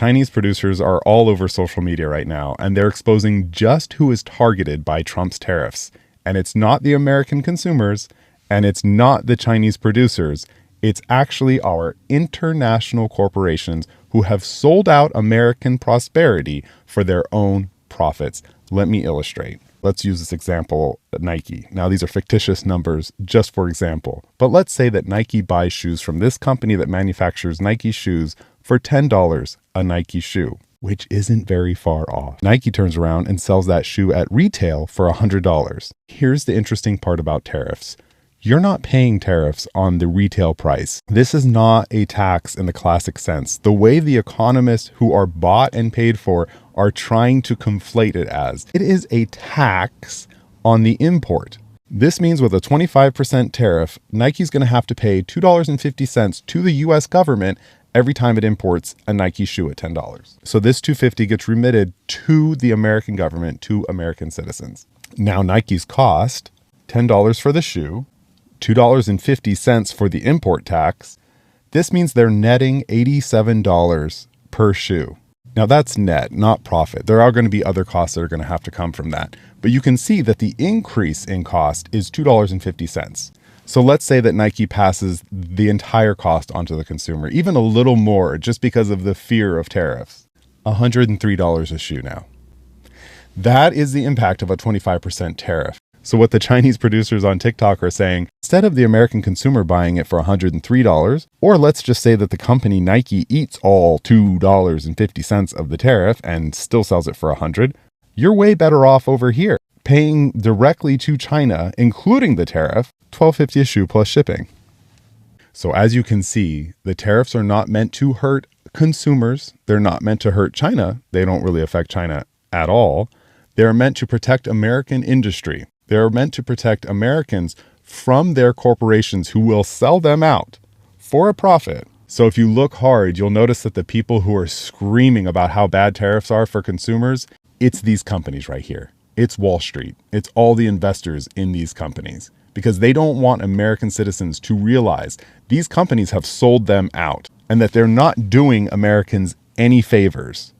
Chinese producers are all over social media right now, and they're exposing just who is targeted by Trump's tariffs. And it's not the American consumers, and it's not the Chinese producers. It's actually our international corporations who have sold out American prosperity for their own profits. Let me illustrate. Let's use this example, Nike. Now, these are fictitious numbers, just for example. But let's say that Nike buys shoes from this company that manufactures Nike shoes for $10 a Nike shoe, which isn't very far off. Nike turns around and sells that shoe at retail for $100. Here's the interesting part about tariffs. You're not paying tariffs on the retail price. This is not a tax in the classic sense. The way the economists who are bought and paid for are trying to conflate it as, it is a tax on the import. This means with a 25% tariff, Nike's going to have to pay $2.50 to the US government every time it imports a Nike shoe at $10. So this $2.50 gets remitted to the American government, to American citizens. Now Nike's cost $10 for the shoe, $2.50 for the import tax. This means they're netting $87 per shoe. Now that's net, not profit. There are going to be other costs that are going to have to come from that. But you can see that the increase in cost is $2.50. So let's say that Nike passes the entire cost onto the consumer, even a little more just because of the fear of tariffs. $103 a shoe now. That is the impact of a 25% tariff. So what the Chinese producers on TikTok are saying, instead of the American consumer buying it for $103, or let's just say that the company Nike eats all $2.50 of the tariff and still sells it for $100, you're way better off over here, paying directly to China, including the tariff, $12.50 a shoe plus shipping. So as you can see, the tariffs are not meant to hurt consumers. They're not meant to hurt China. They don't really affect China at all. They're meant to protect American industry. They're meant to protect Americans from their corporations who will sell them out for a profit. So if you look hard, you'll notice that the people who are screaming about how bad tariffs are for consumers, it's these companies right here. It's Wall Street. It's all the investors in these companies because they don't want American citizens to realize these companies have sold them out and that they're not doing Americans any favors.